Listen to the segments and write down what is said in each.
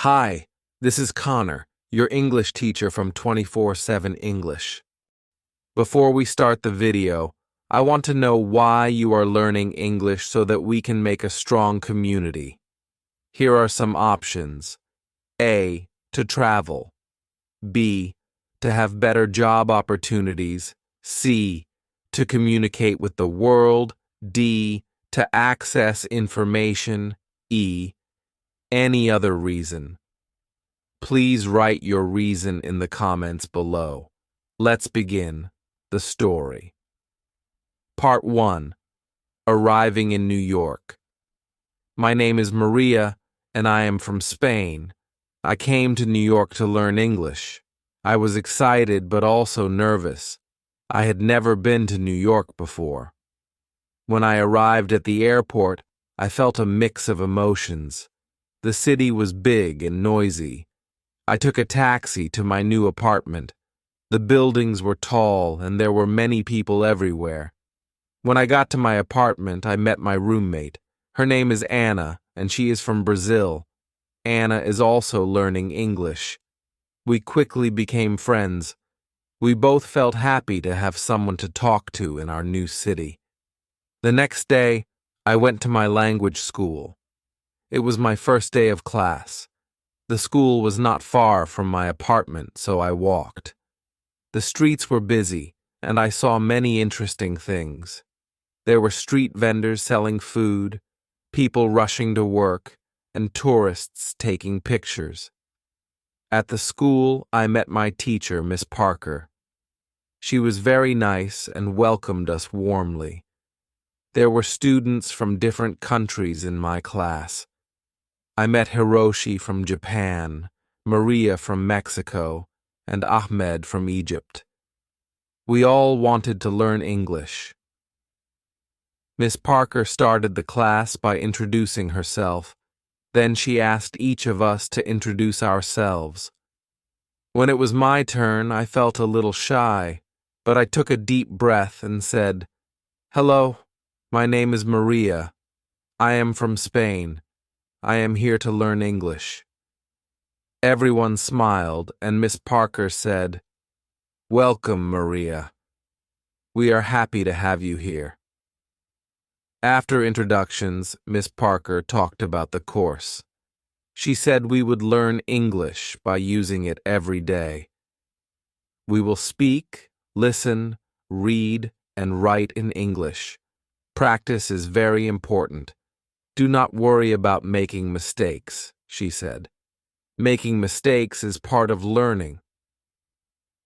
Hi, this is Connor, your English teacher from 24/7 English. Before we start the video, I want to know why you are learning English so that we can make a strong community. Here are some options. A. To travel. B. To have better job opportunities. C. To communicate with the world. D. To access information. E. Any other reason. Please write your reason in the comments below. Let's begin the story. Part 1. Arriving in New York. My name is Maria, and I am from Spain. I came to New York to learn English. I was excited but also nervous. I had never been to New York before. When I arrived at the airport, I felt a mix of emotions. The city was big and noisy. I took a taxi to my new apartment. The buildings were tall and there were many people everywhere. When I got to my apartment, I met my roommate. Her name is Anna, and she is from Brazil. Anna is also learning English. We quickly became friends. We both felt happy to have someone to talk to in our new city. The next day, I went to my language school. It was my first day of class. The school was not far from my apartment, so I walked. The streets were busy, and I saw many interesting things. There were street vendors selling food, people rushing to work, and tourists taking pictures. At the school, I met my teacher, Miss Parker. She was very nice and welcomed us warmly. There were students from different countries in my class. I met Hiroshi from Japan, Maria from Mexico, and Ahmed from Egypt. We all wanted to learn English. Miss Parker started the class by introducing herself. Then she asked each of us to introduce ourselves. When it was my turn, I felt a little shy, but I took a deep breath and said, "Hello, my name is Maria. I am from Spain. I am here to learn English." Everyone smiled, and Miss Parker said, "Welcome, Maria. We are happy to have you here." After introductions, Miss Parker talked about the course. She said we would learn English by using it every day. We will speak, listen, read, and write in English. Practice is very important. Do not worry about making mistakes, she said. Making mistakes is part of learning.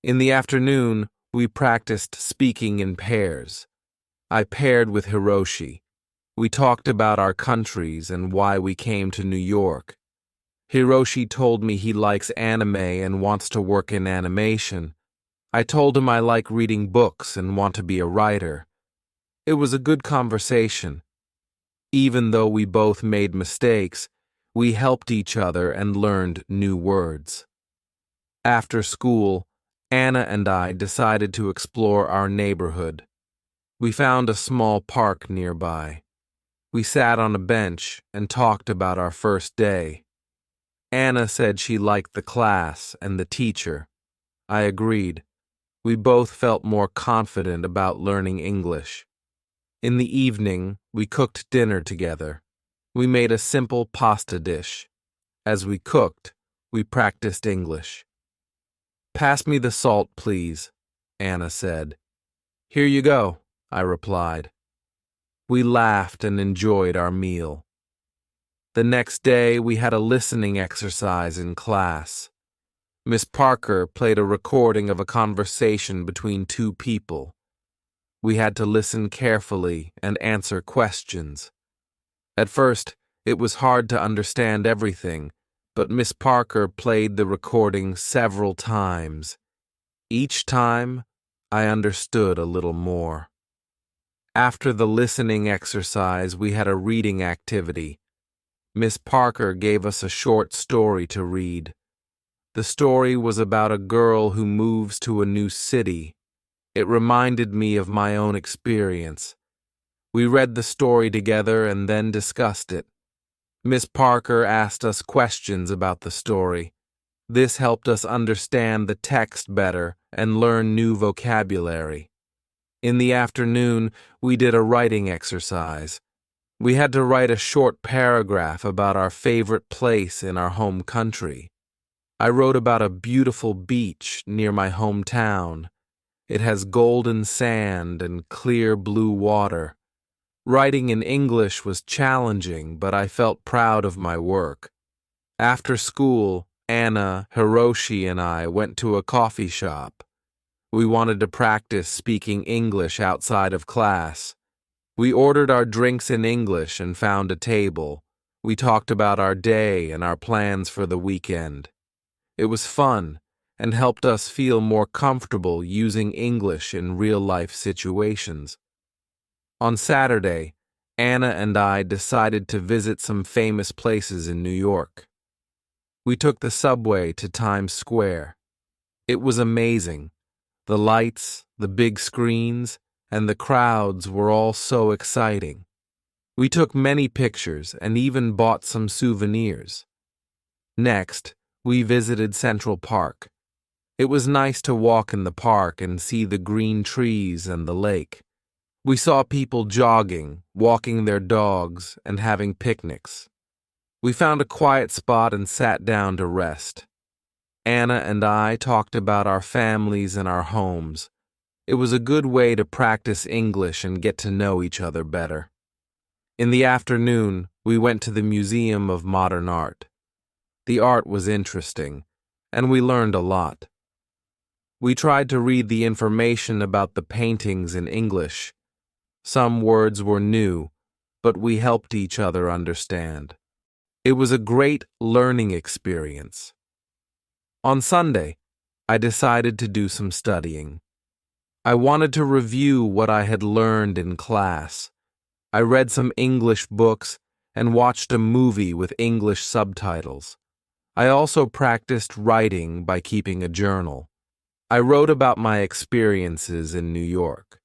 In the afternoon, we practiced speaking in pairs. I paired with Hiroshi. We talked about our countries and why we came to New York. Hiroshi told me he likes anime and wants to work in animation. I told him I like reading books and want to be a writer. It was a good conversation. Even though we both made mistakes, we helped each other and learned new words. After school, Anna and I decided to explore our neighborhood. We found a small park nearby. We sat on a bench and talked about our first day. Anna said she liked the class and the teacher. I agreed. We both felt more confident about learning English. In the evening, we cooked dinner together. We made a simple pasta dish. As we cooked, we practiced English. "Pass me the salt, please," Anna said. "Here you go," I replied. We laughed and enjoyed our meal. The next day, we had a listening exercise in class. Miss Parker played a recording of a conversation between two people. We had to listen carefully and answer questions. At first, it was hard to understand everything, but Miss Parker played the recording several times. Each time, I understood a little more. After the listening exercise, we had a reading activity. Miss Parker gave us a short story to read. The story was about a girl who moves to a new city. It reminded me of my own experience. We read the story together and then discussed it. Miss Parker asked us questions about the story. This helped us understand the text better and learn new vocabulary. In the afternoon, we did a writing exercise. We had to write a short paragraph about our favorite place in our home country. I wrote about a beautiful beach near my hometown. It has golden sand and clear blue water. Writing in English was challenging, but I felt proud of my work. After school, Anna, Hiroshi, and I went to a coffee shop. We wanted to practice speaking English outside of class. We ordered our drinks in English and found a table. We talked about our day and our plans for the weekend. It was fun and helped us feel more comfortable using English in real-life situations. On Saturday, Anna and I decided to visit some famous places in New York. We took the subway to Times Square. It was amazing. The lights, the big screens, and the crowds were all so exciting. We took many pictures and even bought some souvenirs. Next, we visited Central Park. It was nice to walk in the park and see the green trees and the lake. We saw people jogging, walking their dogs, and having picnics. We found a quiet spot and sat down to rest. Anna and I talked about our families and our homes. It was a good way to practice English and get to know each other better. In the afternoon, we went to the Museum of Modern Art. The art was interesting, and we learned a lot. We tried to read the information about the paintings in English. Some words were new, but we helped each other understand. It was a great learning experience. On Sunday, I decided to do some studying. I wanted to review what I had learned in class. I read some English books and watched a movie with English subtitles. I also practiced writing by keeping a journal. I wrote about my experiences in New York.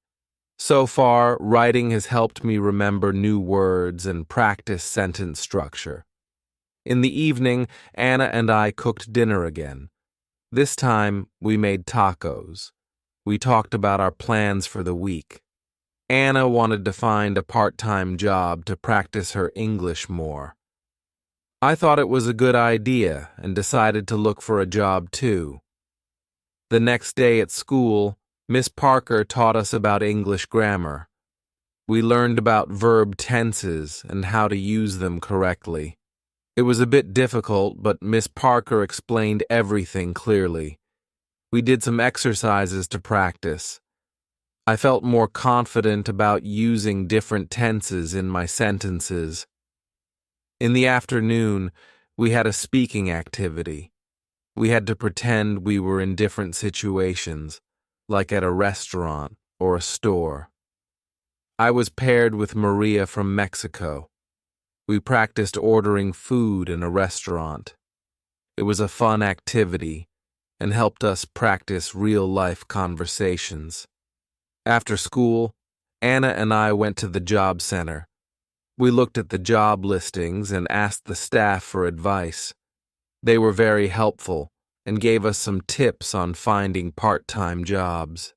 So far, writing has helped me remember new words and practice sentence structure. In the evening, Anna and I cooked dinner again. This time, we made tacos. We talked about our plans for the week. Anna wanted to find a part-time job to practice her English more. I thought it was a good idea and decided to look for a job too. The next day at school, Miss Parker taught us about English grammar. We learned about verb tenses and how to use them correctly. It was a bit difficult, but Miss Parker explained everything clearly. We did some exercises to practice. I felt more confident about using different tenses in my sentences. In the afternoon, we had a speaking activity. We had to pretend we were in different situations, like at a restaurant or a store. I was paired with Maria from Mexico. We practiced ordering food in a restaurant. It was a fun activity and helped us practice real-life conversations. After school, Anna and I went to the job center. We looked at the job listings and asked the staff for advice. They were very helpful and gave us some tips on finding part-time jobs.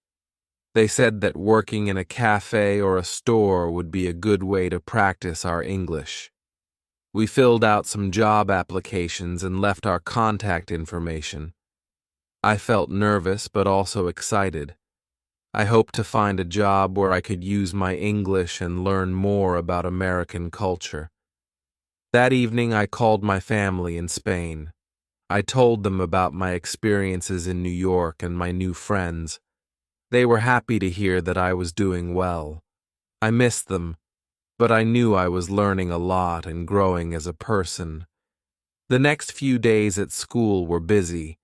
They said that working in a cafe or a store would be a good way to practice our English. We filled out some job applications and left our contact information. I felt nervous but also excited. I hoped to find a job where I could use my English and learn more about American culture. That evening, I called my family in Spain. I told them about my experiences in New York and my new friends. They were happy to hear that I was doing well. I missed them, but I knew I was learning a lot and growing as a person. The next few days at school were busy.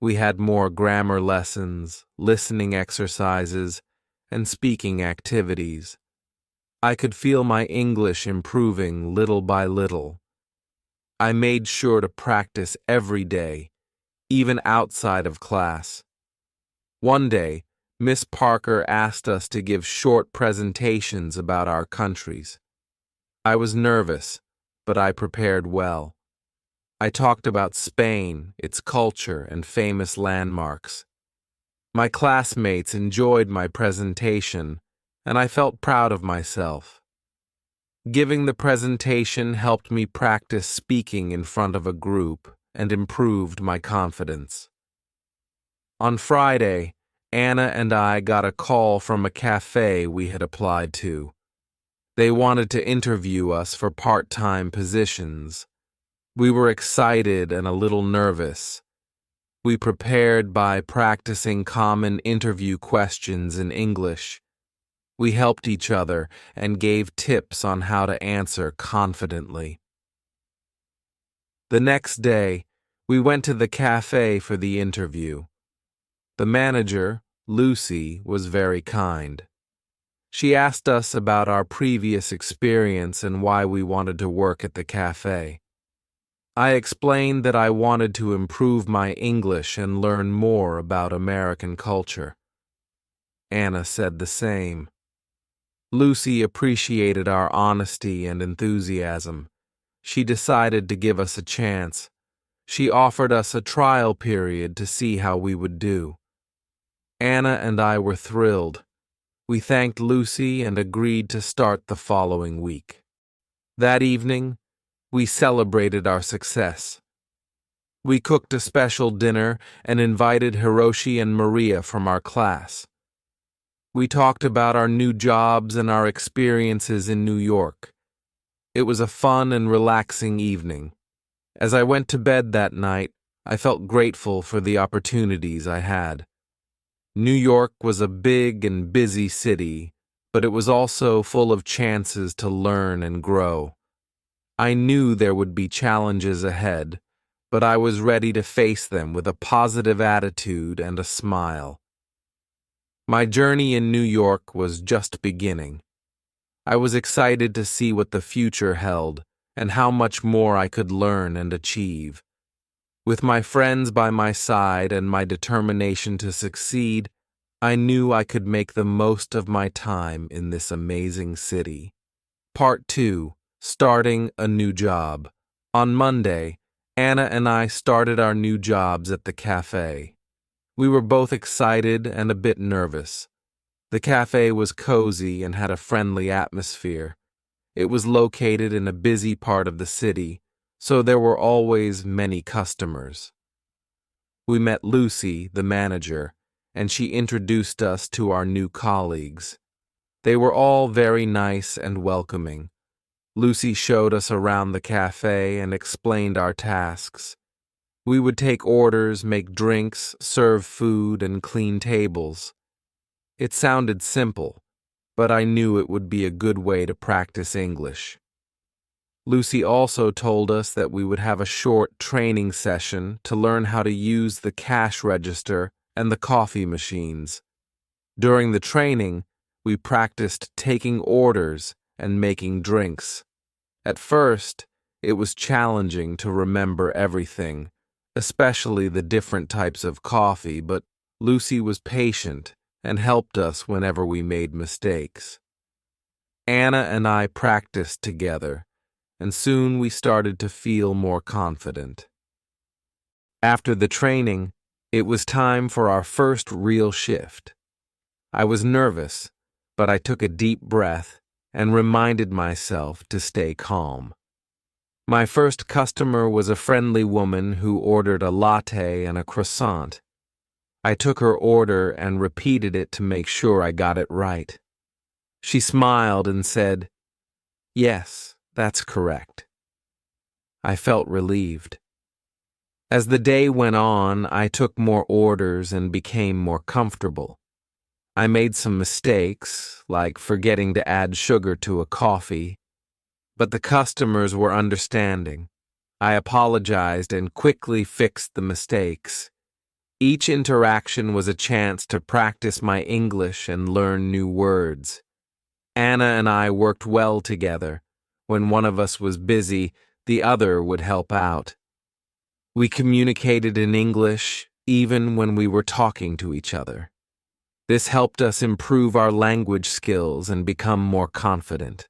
We had more grammar lessons, listening exercises, and speaking activities. I could feel my English improving little by little. I made sure to practice every day, even outside of class. One day, Miss Parker asked us to give short presentations about our countries. I was nervous, but I prepared well. I talked about Spain, its culture, and famous landmarks. My classmates enjoyed my presentation, and I felt proud of myself. Giving the presentation helped me practice speaking in front of a group and improved my confidence. On Friday, Anna and I got a call from a cafe we had applied to. They wanted to interview us for part-time positions. We were excited and a little nervous. We prepared by practicing common interview questions in English. We helped each other and gave tips on how to answer confidently. The next day, we went to the cafe for the interview. The manager, Lucy, was very kind. She asked us about our previous experience and why we wanted to work at the cafe. I explained that I wanted to improve my English and learn more about American culture. Anna said the same. Lucy appreciated our honesty and enthusiasm. She decided to give us a chance. She offered us a trial period to see how we would do. Anna and I were thrilled. We thanked Lucy and agreed to start the following week. That evening, we celebrated our success. We cooked a special dinner and invited Hiroshi and Maria from our class. We talked about our new jobs and our experiences in New York. It was a fun and relaxing evening. As I went to bed that night, I felt grateful for the opportunities I had. New York was a big and busy city, but it was also full of chances to learn and grow. I knew there would be challenges ahead, but I was ready to face them with a positive attitude and a smile. My journey in New York was just beginning. I was excited to see what the future held and how much more I could learn and achieve. With my friends by my side and my determination to succeed, I knew I could make the most of my time in this amazing city. Part 2. Starting a new job. On Monday, Anna and I started our new jobs at the cafe. We were both excited and a bit nervous. The cafe was cozy and had a friendly atmosphere. It was located in a busy part of the city, so there were always many customers. We met Lucy, the manager, and she introduced us to our new colleagues. They were all very nice and welcoming. Lucy showed us around the cafe and explained our tasks. We would take orders, make drinks, serve food, and clean tables. It sounded simple, but I knew it would be a good way to practice English. Lucy also told us that we would have a short training session to learn how to use the cash register and the coffee machines. During the training, we practiced taking orders and making drinks. At first, it was challenging to remember everything, especially the different types of coffee, but Lucy was patient and helped us whenever we made mistakes. Anna and I practiced together, and soon we started to feel more confident. After the training, it was time for our first real shift. I was nervous, but I took a deep breath and reminded myself to stay calm. My first customer was a friendly woman who ordered a latte and a croissant. I took her order and repeated it to make sure I got it right. She smiled and said, "Yes, that's correct." I felt relieved. As the day went on, I took more orders and became more comfortable. I made some mistakes, like forgetting to add sugar to a coffee, but the customers were understanding. I apologized and quickly fixed the mistakes. Each interaction was a chance to practice my English and learn new words. Anna and I worked well together. When one of us was busy, the other would help out. We communicated in English even when we were talking to each other. This helped us improve our language skills and become more confident.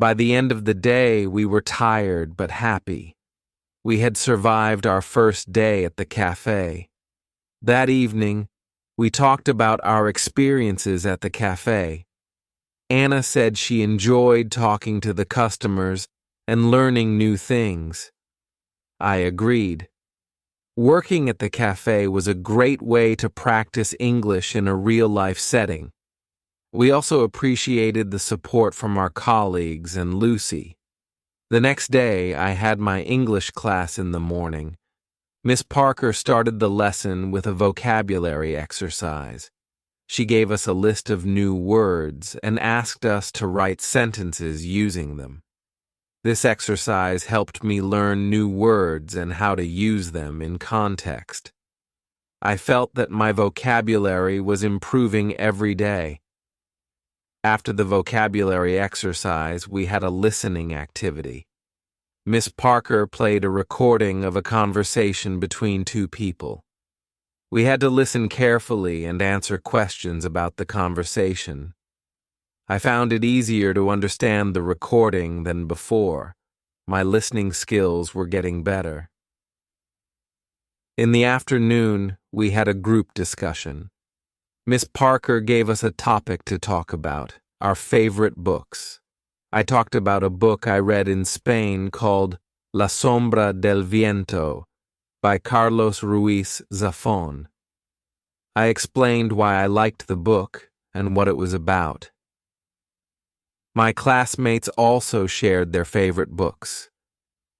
By the end of the day, we were tired but happy. We had survived our first day at the cafe. That evening, we talked about our experiences at the cafe. Anna said she enjoyed talking to the customers and learning new things. I agreed. Working at the cafe was a great way to practice English in a real-life setting. We also appreciated the support from our colleagues and Lucy. The next day, I had my English class in the morning. Miss Parker started the lesson with a vocabulary exercise. She gave us a list of new words and asked us to write sentences using them. This exercise helped me learn new words and how to use them in context. I felt that my vocabulary was improving every day. After the vocabulary exercise, we had a listening activity. Miss Parker played a recording of a conversation between two people. We had to listen carefully and answer questions about the conversation. I found it easier to understand the recording than before. My listening skills were getting better. In the afternoon, we had a group discussion. Miss Parker gave us a topic to talk about, our favorite books. I talked about a book I read in Spain called La Sombra del Viento by Carlos Ruiz Zafón. I explained why I liked the book and what it was about. My classmates also shared their favorite books.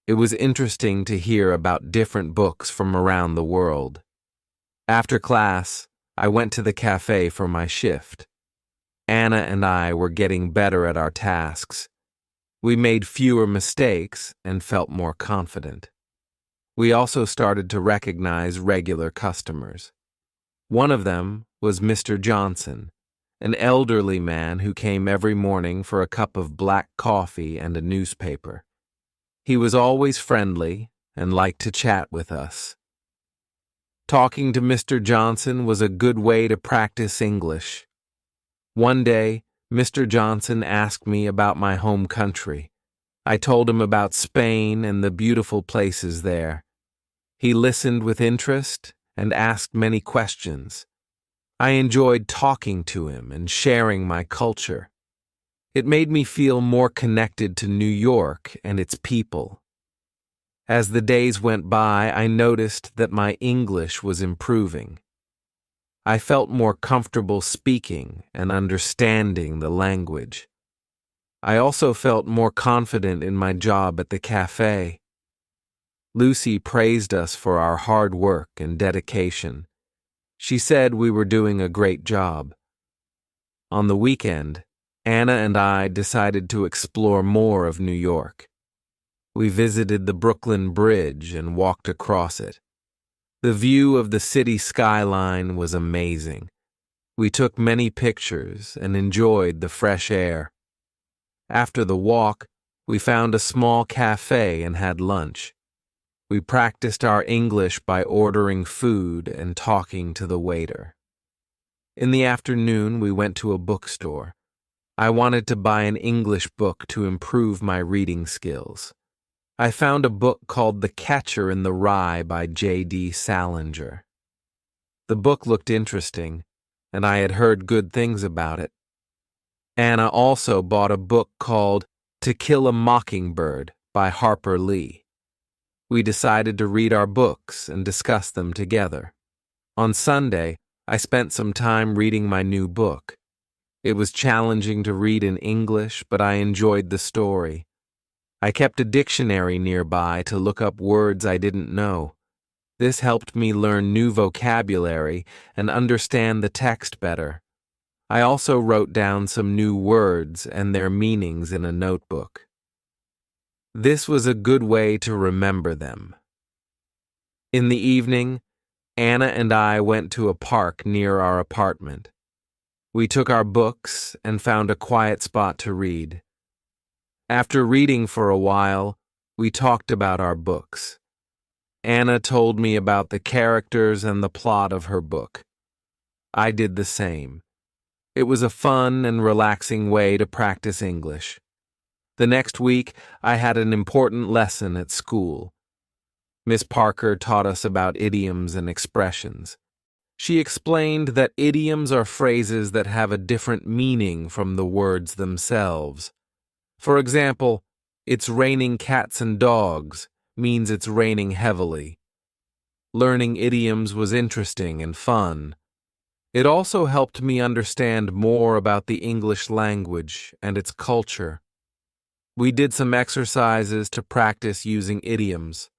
It was interesting to hear about different books from around the world. After class, I went to the cafe for my shift. Anna and I were getting better at our tasks. We made fewer mistakes and felt more confident. We also started to recognize regular customers. One of them was Mr. Johnson, an elderly man who came every morning for a cup of black coffee and a newspaper. He was always friendly and liked to chat with us. Talking to Mr. Johnson was a good way to practice English. One day, Mr. Johnson asked me about my home country. I told him about Spain and the beautiful places there. He listened with interest and asked many questions. I enjoyed talking to him and sharing my culture. It made me feel more connected to New York and its people. As the days went by, I noticed that my English was improving. I felt more comfortable speaking and understanding the language. I also felt more confident in my job at the cafe. Lucy praised us for our hard work and dedication. She said we were doing a great job. On the weekend, Anna and I decided to explore more of New York. We visited the Brooklyn Bridge and walked across it. The view of the city skyline was amazing. We took many pictures and enjoyed the fresh air. After the walk, we found a small cafe and had lunch. We practiced our English by ordering food and talking to the waiter. In the afternoon, we went to a bookstore. I wanted to buy an English book to improve my reading skills. I found a book called The Catcher in the Rye by J.D. Salinger. The book looked interesting, and I had heard good things about it. Anna also bought a book called To Kill a Mockingbird by Harper Lee. We decided to read our books and discuss them together. On Sunday, I spent some time reading my new book. It was challenging to read in English, but I enjoyed the story. I kept a dictionary nearby to look up words I didn't know. This helped me learn new vocabulary and understand the text better. I also wrote down some new words and their meanings in a notebook. This was a good way to remember them. In the evening, Anna and I went to a park near our apartment. We took our books and found a quiet spot to read. After reading for a while, we talked about our books. Anna told me about the characters and the plot of her book. I did the same. It was a fun and relaxing way to practice English. The next week, I had an important lesson at school. Miss Parker taught us about idioms and expressions. She explained that idioms are phrases that have a different meaning from the words themselves. For example, "It's raining cats and dogs" means it's raining heavily. Learning idioms was interesting and fun. It also helped me understand more about the English language and its culture. We did some exercises to practice using idioms.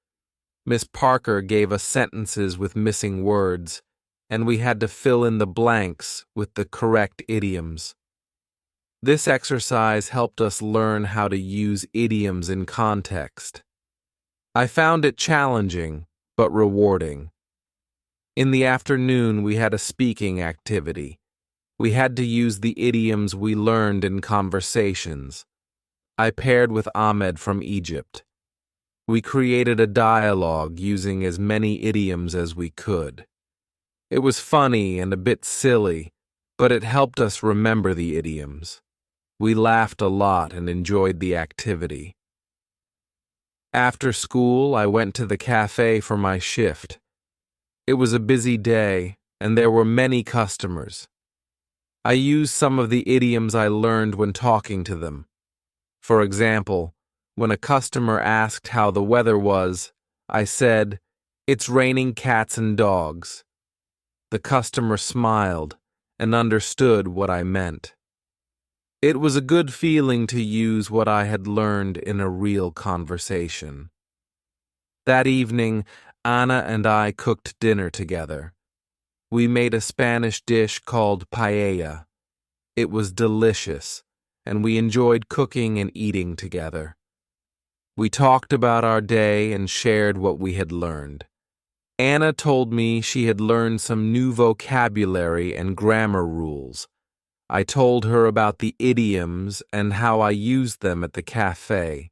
Miss Parker gave us sentences with missing words, and we had to fill in the blanks with the correct idioms. This exercise helped us learn how to use idioms in context. I found it challenging, but rewarding. In the afternoon, we had a speaking activity. We had to use the idioms we learned in conversations. I paired with Ahmed from Egypt. We created a dialogue using as many idioms as we could. It was funny and a bit silly, but it helped us remember the idioms. We laughed a lot and enjoyed the activity. After school, I went to the cafe for my shift. It was a busy day, and there were many customers. I used some of the idioms I learned when talking to them. For example, when a customer asked how the weather was, I said, "It's raining cats and dogs." The customer smiled and understood what I meant. It was a good feeling to use what I had learned in a real conversation. That evening, Anna and I cooked dinner together. We made a Spanish dish called paella. It was delicious, and we enjoyed cooking and eating together. We talked about our day and shared what we had learned. Anna told me she had learned some new vocabulary and grammar rules. I told her about the idioms and how I used them at the cafe.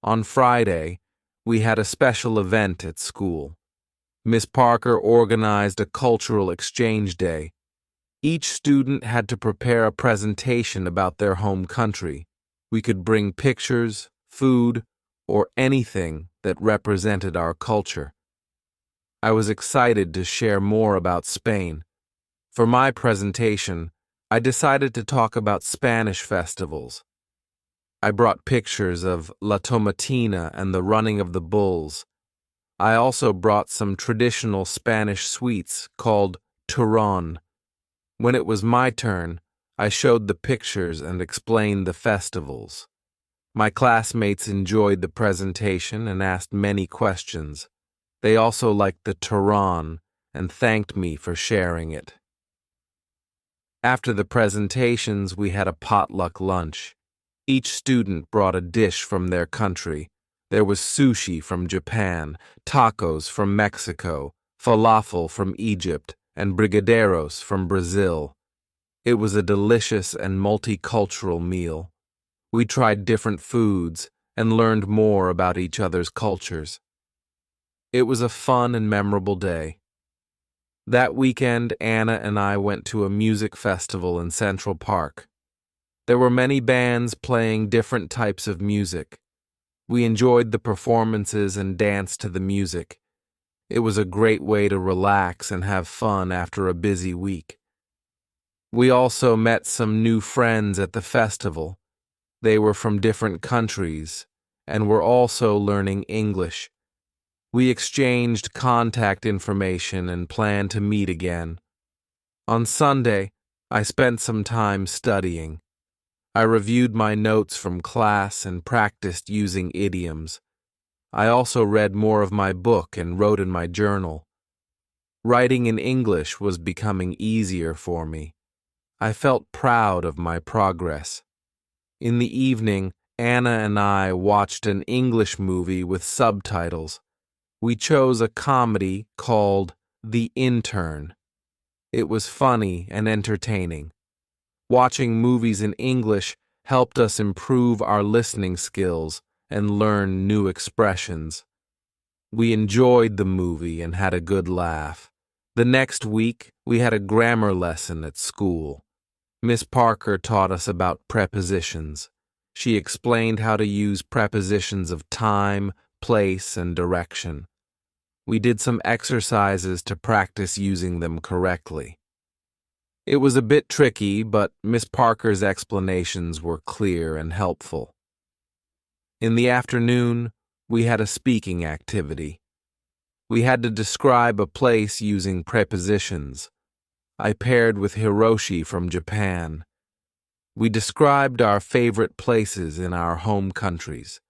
On Friday, we had a special event at school. Miss Parker organized a cultural exchange day. Each student had to prepare a presentation about their home country. We could bring pictures, food, or anything that represented our culture. I was excited to share more about Spain. For my presentation, I decided to talk about Spanish festivals. I brought pictures of La Tomatina and the running of the bulls. I also brought some traditional Spanish sweets called turrón. When it was my turn, I showed the pictures and explained the festivals. My classmates enjoyed the presentation and asked many questions. They also liked the turrón and thanked me for sharing it. After the presentations, we had a potluck lunch. Each student brought a dish from their country. There was sushi from Japan, tacos from Mexico, falafel from Egypt, and brigadeiros from Brazil. It was a delicious and multicultural meal. We tried different foods and learned more about each other's cultures. It was a fun and memorable day. That weekend, Anna and I went to a music festival in Central Park. There were many bands playing different types of music. We enjoyed the performances and danced to the music. It was a great way to relax and have fun after a busy week. We also met some new friends at the festival. They were from different countries and were also learning English. We exchanged contact information and planned to meet again. On Sunday, I spent some time studying. I reviewed my notes from class and practiced using idioms. I also read more of my book and wrote in my journal. Writing in English was becoming easier for me. I felt proud of my progress. In the evening, Anna and I watched an English movie with subtitles. We chose a comedy called The Intern. It was funny and entertaining. Watching movies in English helped us improve our listening skills and learn new expressions. We enjoyed the movie and had a good laugh. The next week, we had a grammar lesson at school. Miss Parker taught us about prepositions. She explained how to use prepositions of time, place, and direction. We did some exercises to practice using them correctly. It was a bit tricky, but Miss Parker's explanations were clear and helpful. In the afternoon, we had a speaking activity. We had to describe a place using prepositions. I paired with Hiroshi from Japan. We described our favorite places in our home countries.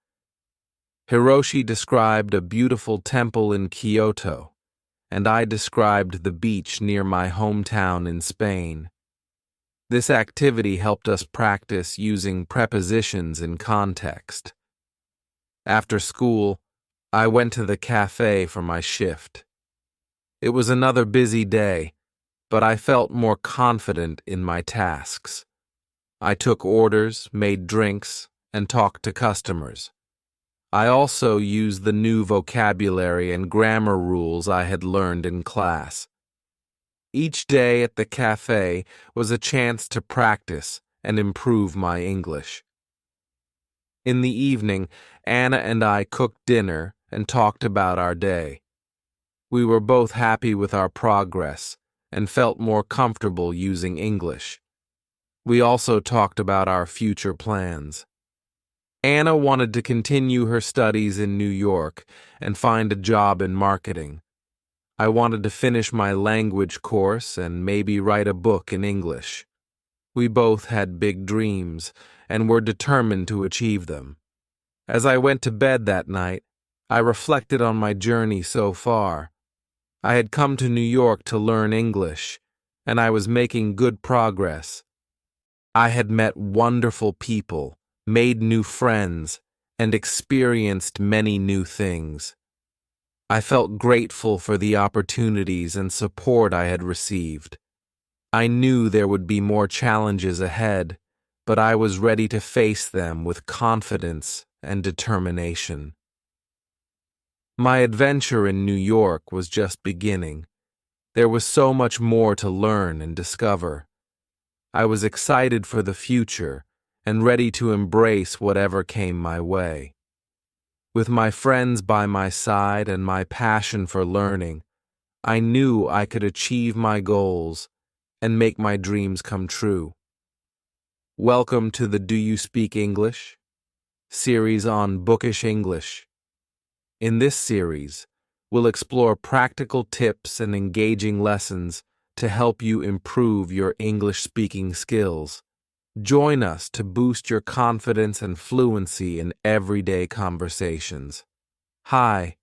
Hiroshi described a beautiful temple in Kyoto, and I described the beach near my hometown in Spain. This activity helped us practice using prepositions in context. After school, I went to the cafe for my shift. It was another busy day, but I felt more confident in my tasks. I took orders, made drinks, and talked to customers. I also used the new vocabulary and grammar rules I had learned in class. Each day at the cafe was a chance to practice and improve my English. In the evening, Anna and I cooked dinner and talked about our day. We were both happy with our progress and felt more comfortable using English. We also talked about our future plans. Anna wanted to continue her studies in New York and find a job in marketing. I wanted to finish my language course and maybe write a book in English. We both had big dreams and were determined to achieve them. As I went to bed that night, I reflected on my journey so far. I had come to New York to learn English, and I was making good progress. I had met wonderful people, made new friends, and experienced many new things. I felt grateful for the opportunities and support I had received. I knew there would be more challenges ahead, but I was ready to face them with confidence and determination. My adventure in New York was just beginning. There was so much more to learn and discover. I was excited for the future and ready to embrace whatever came my way. With my friends by my side and my passion for learning, I knew I could achieve my goals and make my dreams come true. Welcome to the Do You Speak English? Series on Bookish English. In this series, we'll explore practical tips and engaging lessons to help you improve your English-speaking skills. Join us to boost your confidence and fluency in everyday conversations. Hi,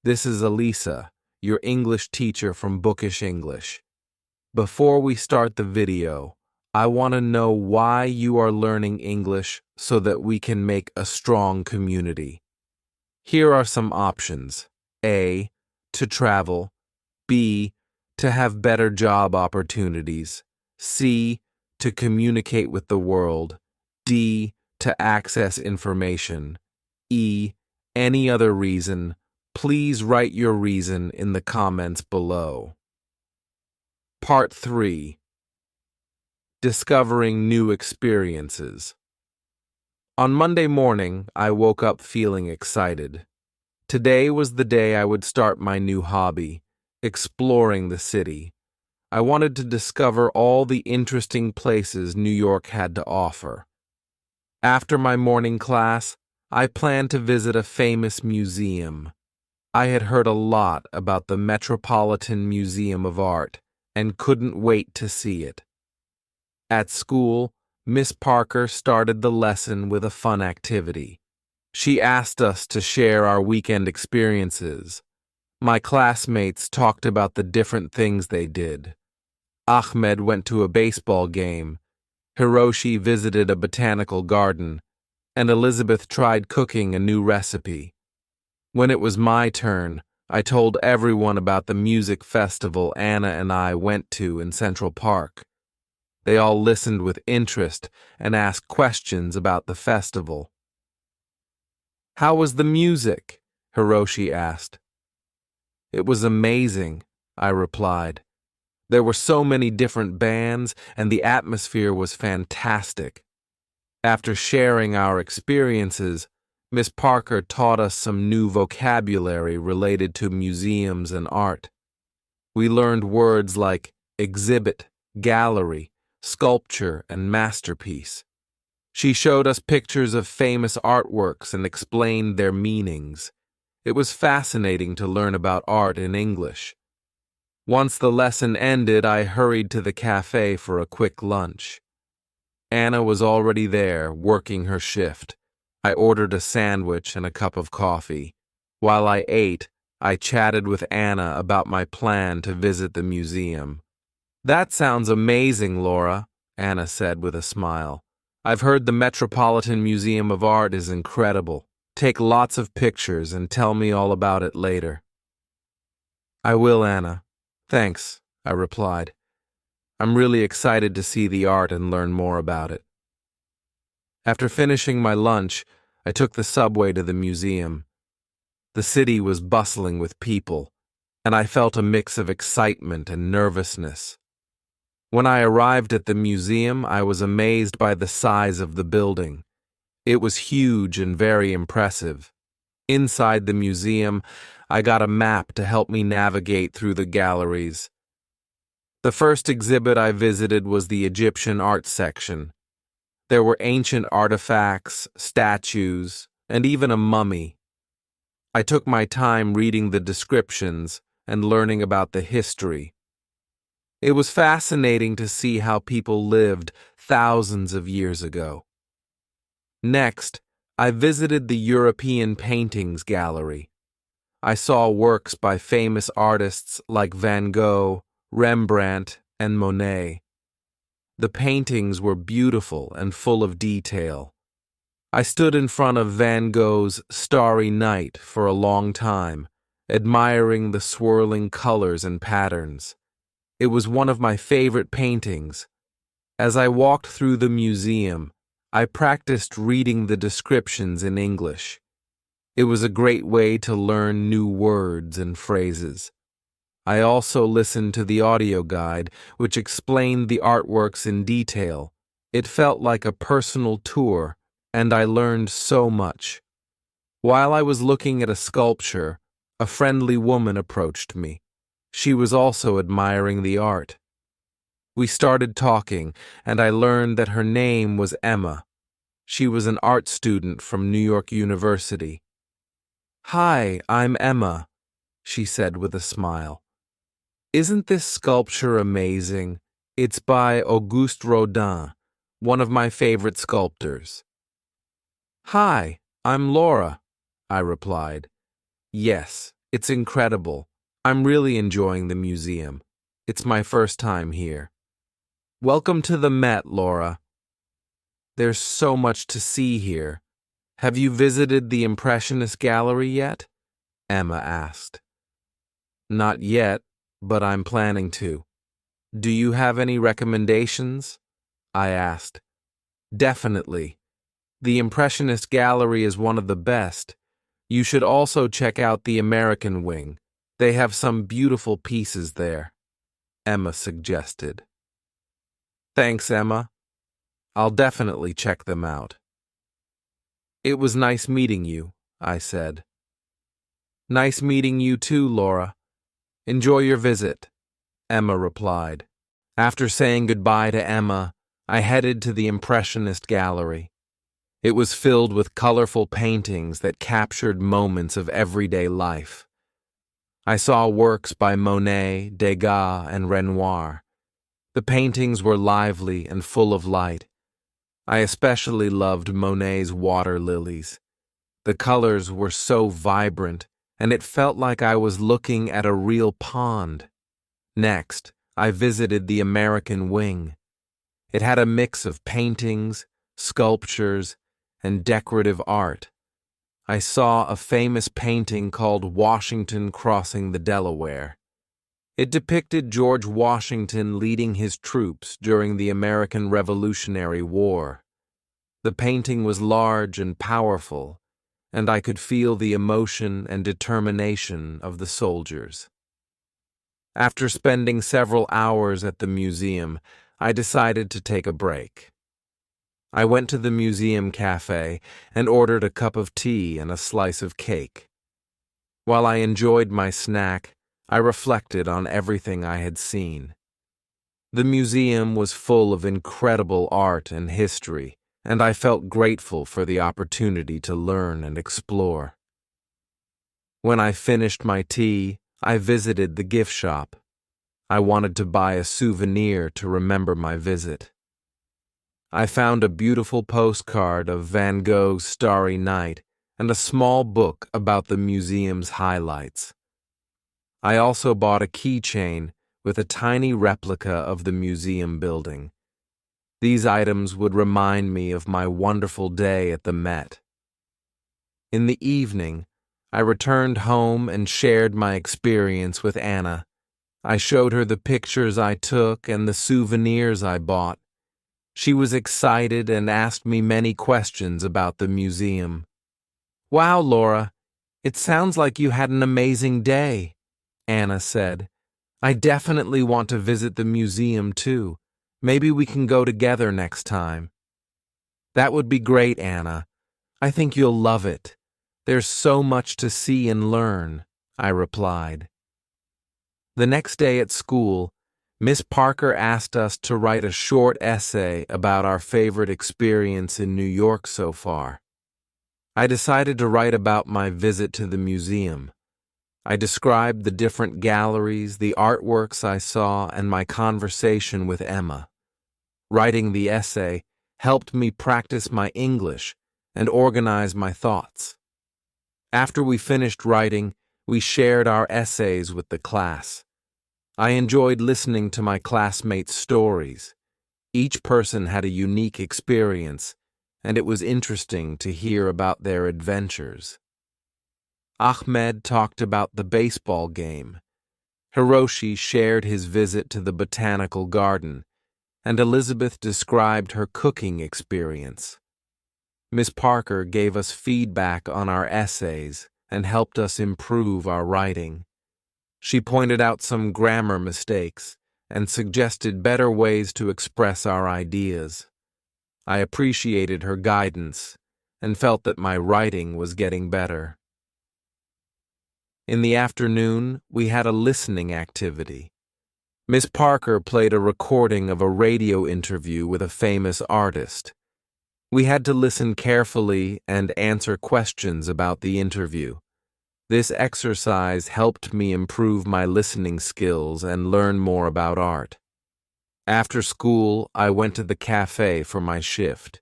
this is Elisa, your English teacher from Bookish English. Before we start the video, I want to know why you are learning English so that we can make a strong community. Here are some options. A. To travel. B. To have better job opportunities. C. To communicate with the world. D. To access information. E. Any other reason. Please write your reason in the comments below. Part 3. Discovering new experiences. On Monday morning, I woke up feeling excited. Today was the day I would start my new hobby, exploring the city. I wanted to discover all the interesting places New York had to offer. After my morning class, I planned to visit a famous museum. I had heard a lot about the Metropolitan Museum of Art and couldn't wait to see it. At school, Miss Parker started the lesson with a fun activity. She asked us to share our weekend experiences. My classmates talked about the different things they did. Ahmed went to a baseball game, Hiroshi visited a botanical garden, and Elizabeth tried cooking a new recipe. When it was my turn, I told everyone about the music festival Anna and I went to in Central Park. They all listened with interest and asked questions about the festival. "How was the music?" Hiroshi asked. "It was amazing," I replied. "There were so many different bands and the atmosphere was fantastic." After sharing our experiences, Miss Parker taught us some new vocabulary related to museums and art. We learned words like exhibit, gallery, sculpture, and masterpiece. She showed us pictures of famous artworks and explained their meanings. It was fascinating to learn about art in English. Once the lesson ended, I hurried to the cafe for a quick lunch. Anna was already there, working her shift. I ordered a sandwich and a cup of coffee. While I ate, I chatted with Anna about my plan to visit the museum. "That sounds amazing, Laura," Anna said with a smile. "I've heard the Metropolitan Museum of Art is incredible. Take lots of pictures and tell me all about it later." "I will, Anna. Thanks," I replied. "I'm really excited to see the art and learn more about it." After finishing my lunch, I took the subway to the museum. The city was bustling with people, and I felt a mix of excitement and nervousness. When I arrived at the museum, I was amazed by the size of the building. It was huge and very impressive. Inside the museum, I got a map to help me navigate through the galleries. The first exhibit I visited was the Egyptian art section. There were ancient artifacts, statues, and even a mummy. I took my time reading the descriptions and learning about the history. It was fascinating to see how people lived thousands of years ago. Next, I visited the European Paintings Gallery. I saw works by famous artists like Van Gogh, Rembrandt, and Monet. The paintings were beautiful and full of detail. I stood in front of Van Gogh's Starry Night for a long time, admiring the swirling colors and patterns. It was one of my favorite paintings. As I walked through the museum, I practiced reading the descriptions in English. It was a great way to learn new words and phrases. I also listened to the audio guide, which explained the artworks in detail. It felt like a personal tour, and I learned so much. While I was looking at a sculpture, a friendly woman approached me. She was also admiring the art. We started talking, and I learned that her name was Emma. She was an art student from New York University. "Hi, I'm Emma," she said with a smile. "Isn't this sculpture amazing? It's by Auguste Rodin, one of my favorite sculptors." "Hi, I'm Laura," I replied. "Yes, it's incredible. I'm really enjoying the museum. It's my first time here." "Welcome to the Met, Laura. There's so much to see here. Have you visited the Impressionist Gallery yet?" Emma asked. "Not yet, but I'm planning to. Do you have any recommendations?" I asked. "Definitely. The Impressionist Gallery is one of the best. You should also check out the American Wing. They have some beautiful pieces there," Emma suggested. "Thanks, Emma. I'll definitely check them out." "It was nice meeting you," I said. "Nice meeting you too, Laura. Enjoy your visit," Emma replied. After saying goodbye to Emma, I headed to the Impressionist Gallery. It was filled with colorful paintings that captured moments of everyday life. I saw works by Monet, Degas, and Renoir. The paintings were lively and full of light. I especially loved Monet's water lilies. The colors were so vibrant, and it felt like I was looking at a real pond. Next, I visited the American Wing. It had a mix of paintings, sculptures, and decorative art. I saw a famous painting called Washington Crossing the Delaware. It depicted George Washington leading his troops during the American Revolutionary War. The painting was large and powerful, and I could feel the emotion and determination of the soldiers. After spending several hours at the museum, I decided to take a break. I went to the museum cafe and ordered a cup of tea and a slice of cake. While I enjoyed my snack, I reflected on everything I had seen. The museum was full of incredible art and history, and I felt grateful for the opportunity to learn and explore. When I finished my tea, I visited the gift shop. I wanted to buy a souvenir to remember my visit. I found a beautiful postcard of Van Gogh's Starry Night and a small book about the museum's highlights. I also bought a keychain with a tiny replica of the museum building. These items would remind me of my wonderful day at the Met. In the evening, I returned home and shared my experience with Anna. I showed her the pictures I took and the souvenirs I bought. She was excited and asked me many questions about the museum. "Wow, Laura, it sounds like you had an amazing day," Anna said. "I definitely want to visit the museum too. Maybe we can go together next time." "That would be great, Anna. I think you'll love it. There's so much to see and learn," I replied. The next day at school, Miss Parker asked us to write a short essay about our favorite experience in New York so far. I decided to write about my visit to the museum. I described the different galleries, the artworks I saw, and my conversation with Emma. Writing the essay helped me practice my English and organize my thoughts. After we finished writing, we shared our essays with the class. I enjoyed listening to my classmates' stories. Each person had a unique experience, and it was interesting to hear about their adventures. Ahmed talked about the baseball game. Hiroshi shared his visit to the botanical garden, and Elizabeth described her cooking experience. Miss Parker gave us feedback on our essays and helped us improve our writing. She pointed out some grammar mistakes and suggested better ways to express our ideas. I appreciated her guidance and felt that my writing was getting better. In the afternoon, we had a listening activity. Miss Parker played a recording of a radio interview with a famous artist. We had to listen carefully and answer questions about the interview. This exercise helped me improve my listening skills and learn more about art. After school, I went to the cafe for my shift.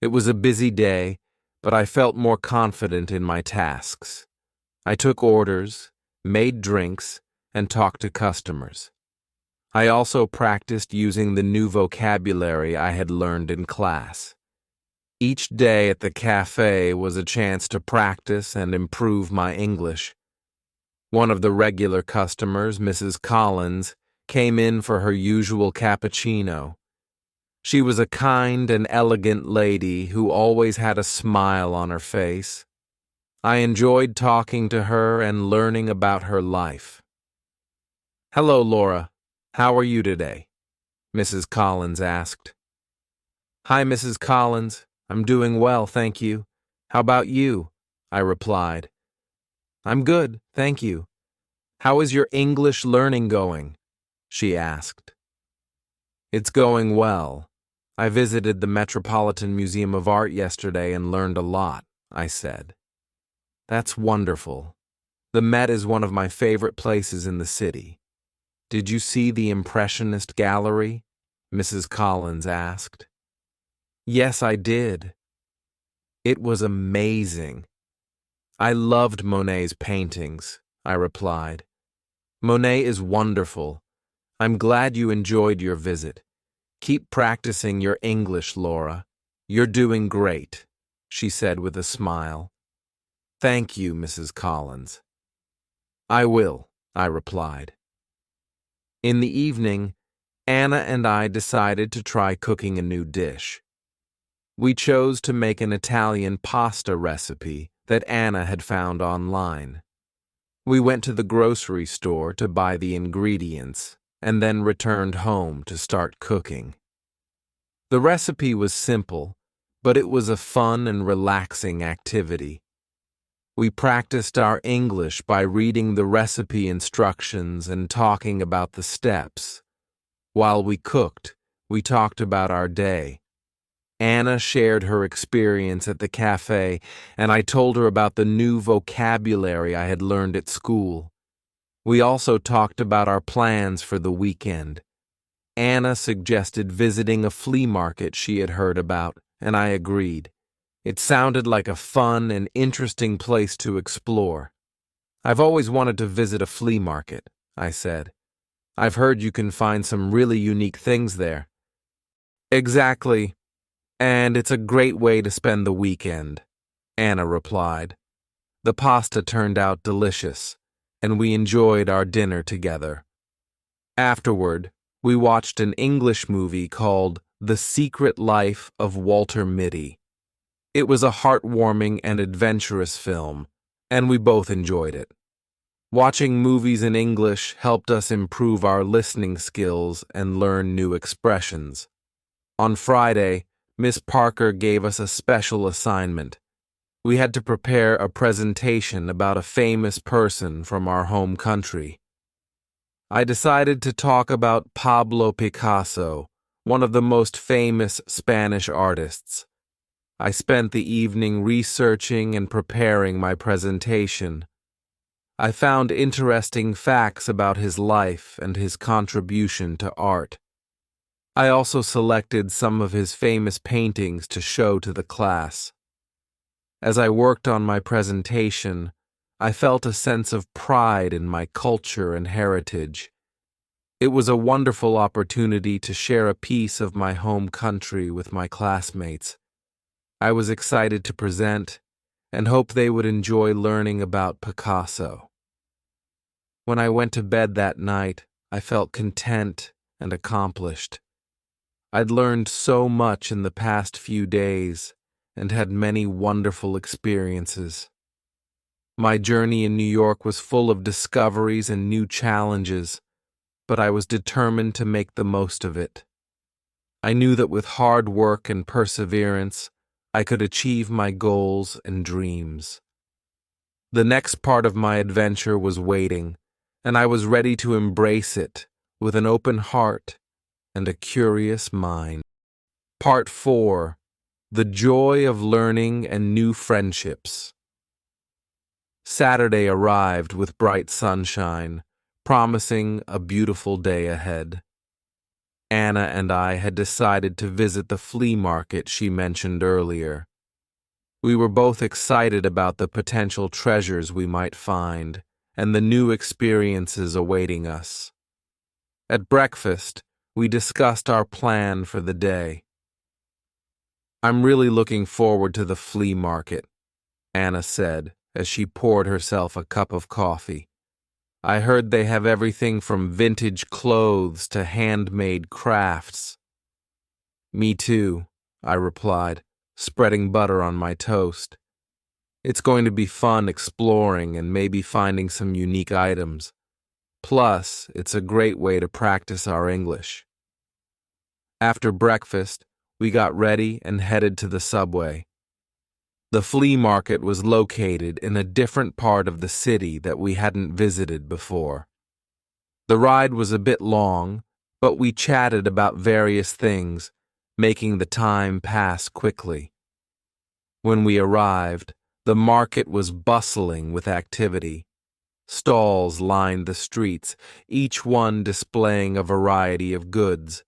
It was a busy day, but I felt more confident in my tasks. I took orders, made drinks, and talked to customers. I also practiced using the new vocabulary I had learned in class. Each day at the cafe was a chance to practice and improve my English. One of the regular customers, Mrs. Collins, came in for her usual cappuccino. She was a kind and elegant lady who always had a smile on her face. I enjoyed talking to her and learning about her life. "Hello, Laura. How are you today?" Mrs. Collins asked. "Hi, Mrs. Collins. I'm doing well, thank you. How about you?" I replied. "I'm good, thank you. How is your English learning going?" she asked. "It's going well. I visited the Metropolitan Museum of Art yesterday and learned a lot," I said. "That's wonderful. The Met is one of my favorite places in the city. Did you see the Impressionist Gallery?" Mrs. Collins asked. "Yes, I did. It was amazing. I loved Monet's paintings," I replied. "Monet is wonderful. I'm glad you enjoyed your visit. Keep practicing your English, Laura. You're doing great," she said with a smile. "Thank you, Mrs. Collins." "I will," I replied. In the evening, Anna and I decided to try cooking a new dish. We chose to make an Italian pasta recipe that Anna had found online. We went to the grocery store to buy the ingredients and then returned home to start cooking. The recipe was simple, but it was a fun and relaxing activity. We practiced our English by reading the recipe instructions and talking about the steps. While we cooked, we talked about our day. Anna shared her experience at the cafe, and I told her about the new vocabulary I had learned at school. We also talked about our plans for the weekend. Anna suggested visiting a flea market she had heard about, and I agreed. It sounded like a fun and interesting place to explore. "I've always wanted to visit a flea market," I said. "I've heard you can find some really unique things there." "Exactly, and it's a great way to spend the weekend," Anna replied. The pasta turned out delicious, and we enjoyed our dinner together. Afterward, we watched an English movie called The Secret Life of Walter Mitty. It was a heartwarming and adventurous film, and we both enjoyed it. Watching movies in English helped us improve our listening skills and learn new expressions. On Friday, Miss Parker gave us a special assignment. We had to prepare a presentation about a famous person from our home country. I decided to talk about Pablo Picasso, one of the most famous Spanish artists. I spent the evening researching and preparing my presentation. I found interesting facts about his life and his contribution to art. I also selected some of his famous paintings to show to the class. As I worked on my presentation, I felt a sense of pride in my culture and heritage. It was a wonderful opportunity to share a piece of my home country with my classmates. I was excited to present and hoped they would enjoy learning about Picasso. When I went to bed that night, I felt content and accomplished. I'd learned so much in the past few days and had many wonderful experiences. My journey in New York was full of discoveries and new challenges, but I was determined to make the most of it. I knew that with hard work and perseverance, I could achieve my goals and dreams. The next part of my adventure was waiting, and I was ready to embrace it with an open heart and a curious mind. Part 4. The Joy of Learning and New Friendships. Saturday arrived with bright sunshine, promising a beautiful day ahead. Anna and I had decided to visit the flea market she mentioned earlier. We were both excited about the potential treasures we might find and the new experiences awaiting us. At breakfast, we discussed our plan for the day. "I'm really looking forward to the flea market," Anna said as she poured herself a cup of coffee. "I heard they have everything from vintage clothes to handmade crafts." "Me too," I replied, spreading butter on my toast. "It's going to be fun exploring and maybe finding some unique items. Plus, it's a great way to practice our English." After breakfast, we got ready and headed to the subway. The flea market was located in a different part of the city that we hadn't visited before. The ride was a bit long, but we chatted about various things, making the time pass quickly. When we arrived, the market was bustling with activity. Stalls lined the streets, each one displaying a variety of goods.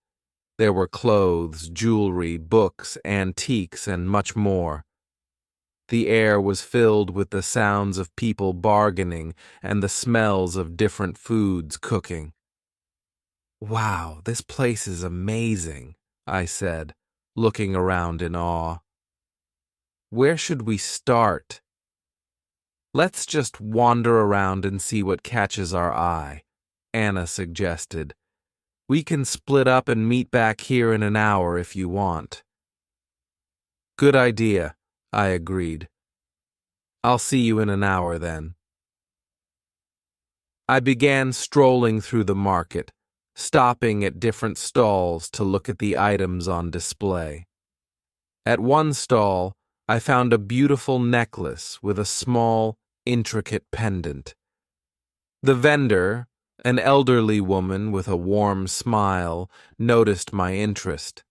There were clothes, jewelry, books, antiques, and much more. The air was filled with the sounds of people bargaining and the smells of different foods cooking. "Wow, this place is amazing," I said, looking around in awe. "Where should we start?" "Let's just wander around and see what catches our eye," Anna suggested. "We can split up and meet back here in an hour if you want." "Good idea," I agreed. "I'll see you in an hour then." I began strolling through the market, stopping at different stalls to look at the items on display. At one stall, I found a beautiful necklace with a small, intricate pendant. The vendor, an elderly woman with a warm smile, noticed my interest.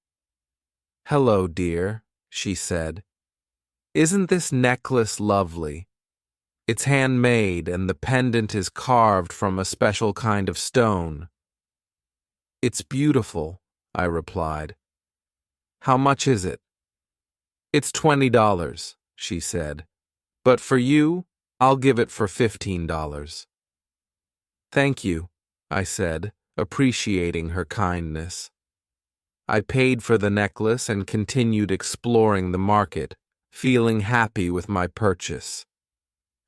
"Hello, dear," she said. "Isn't this necklace lovely? It's handmade and the pendant is carved from a special kind of stone." "It's beautiful," I replied. "How much is it?" "It's $20, she said. "But for you, I'll give it for $15. "Thank you," I said, appreciating her kindness. I paid for the necklace and continued exploring the market, feeling happy with my purchase.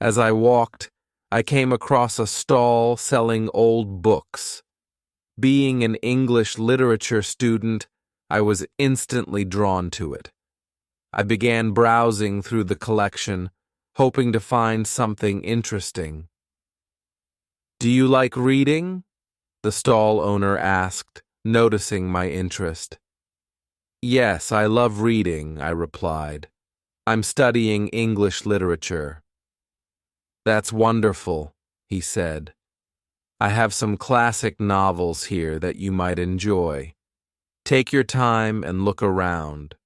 As I walked, I came across a stall selling old books. Being an English literature student, I was instantly drawn to it. I began browsing through the collection, hoping to find something interesting. "Do you like reading?" the stall owner asked, noticing my interest. "Yes, I love reading," I replied. "I'm studying English literature." "That's wonderful," he said. "I have some classic novels here that you might enjoy. Take your time and look around."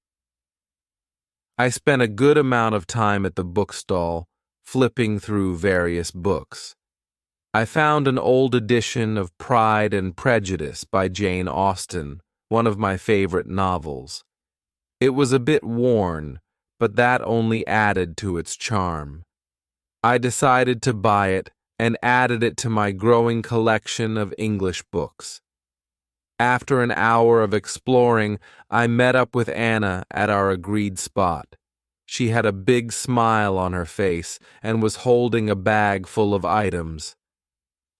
I spent a good amount of time at the bookstall, flipping through various books. I found an old edition of Pride and Prejudice by Jane Austen, one of my favorite novels. It was a bit worn, but that only added to its charm. I decided to buy it and added it to my growing collection of English books. After an hour of exploring, I met up with Anna at our agreed spot. She had a big smile on her face and was holding a bag full of items.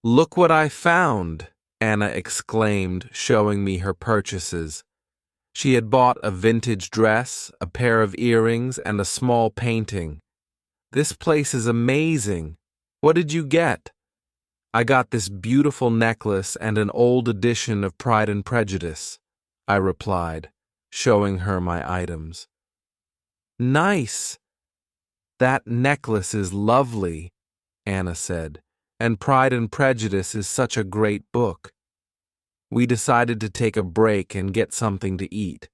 "Look what I found!" Anna exclaimed, showing me her purchases. She had bought a vintage dress, a pair of earrings, and a small painting. "This place is amazing. What did you get?" "I got this beautiful necklace and an old edition of Pride and Prejudice," I replied, showing her my items. "Nice! That necklace is lovely," Anna said, "and Pride and Prejudice is such a great book." We decided to take a break and get something to eat.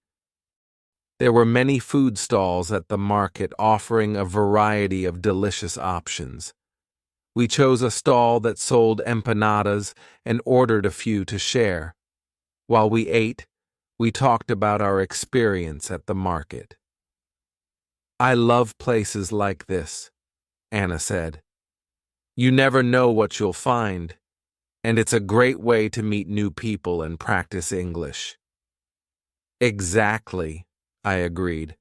There were many food stalls at the market offering a variety of delicious options. We chose a stall that sold empanadas and ordered a few to share. While we ate, we talked about our experience at the market. "I love places like this," Anna said. "You never know what you'll find, and it's a great way to meet new people and practice English." "Exactly," I agreed.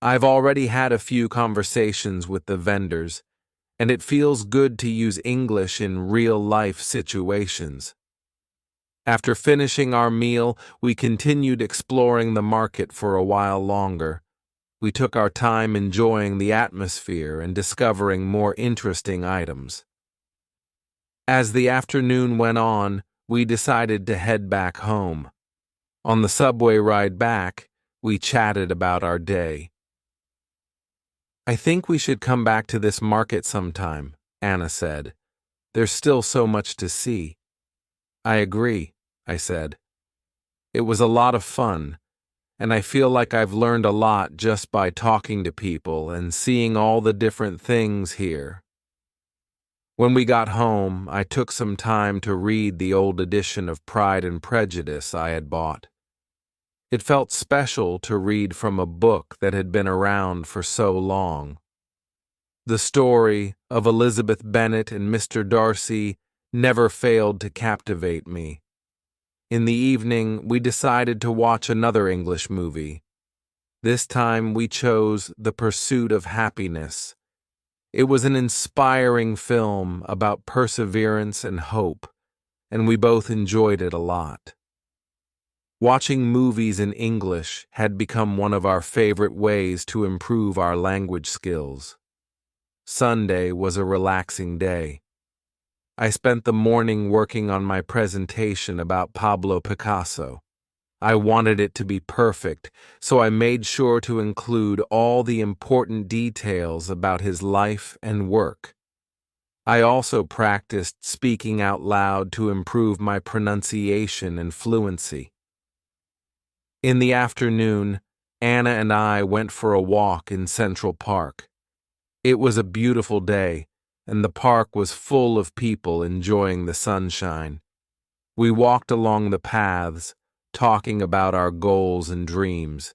"I've already had a few conversations with the vendors, and it feels good to use English in real-life situations." After finishing our meal, we continued exploring the market for a while longer. We took our time enjoying the atmosphere and discovering more interesting items. As the afternoon went on, we decided to head back home. On the subway ride back, we chatted about our day. "I think we should come back to this market sometime," Anna said. "There's still so much to see." "I agree," I said. "It was a lot of fun, and I feel like I've learned a lot just by talking to people and seeing all the different things here." When we got home, I took some time to read the old edition of Pride and Prejudice I had bought. It felt special to read from a book that had been around for so long. The story of Elizabeth Bennet and Mr. Darcy never failed to captivate me. In the evening, we decided to watch another English movie. This time we chose The Pursuit of Happiness. It was an inspiring film about perseverance and hope, and we both enjoyed it a lot. Watching movies in English had become one of our favorite ways to improve our language skills. Sunday was a relaxing day. I spent the morning working on my presentation about Pablo Picasso. I wanted it to be perfect, so I made sure to include all the important details about his life and work. I also practiced speaking out loud to improve my pronunciation and fluency. In the afternoon, Anna and I went for a walk in Central Park. It was a beautiful day, and the park was full of people enjoying the sunshine. We walked along the paths, talking about our goals and dreams.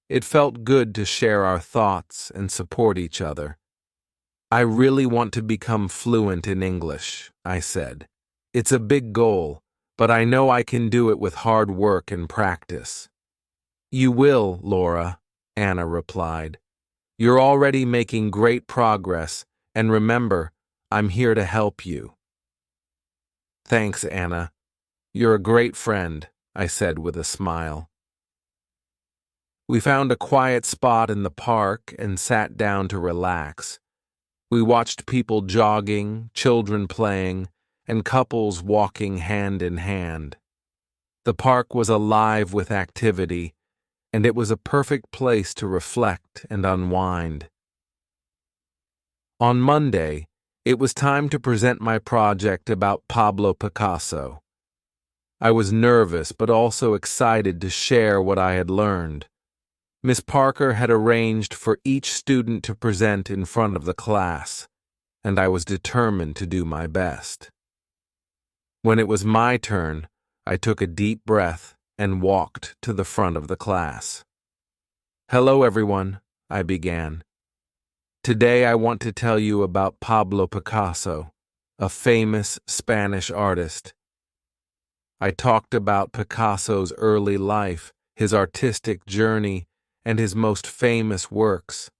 It felt good to share our thoughts and support each other. I really want to become fluent in English, I said. It's a big goal, but I know I can do it with hard work and practice. You will, Laura, Anna replied. You're already making great progress, and remember, I'm here to help you. Thanks, Anna. You're a great friend, I said with a smile. We found a quiet spot in the park and sat down to relax. We watched people jogging, children playing, and couples walking hand in hand. The park was alive with activity, and it was a perfect place to reflect and unwind. On Monday, it was time to present my project about Pablo Picasso. I was nervous but also excited to share what I had learned. Miss Parker had arranged for each student to present in front of the class, and I was determined to do my best. When it was my turn, I took a deep breath and walked to the front of the class. Hello, everyone, I began. Today I want to tell you about Pablo Picasso, a famous Spanish artist. I talked about Picasso's early life, his artistic journey, and his most famous works.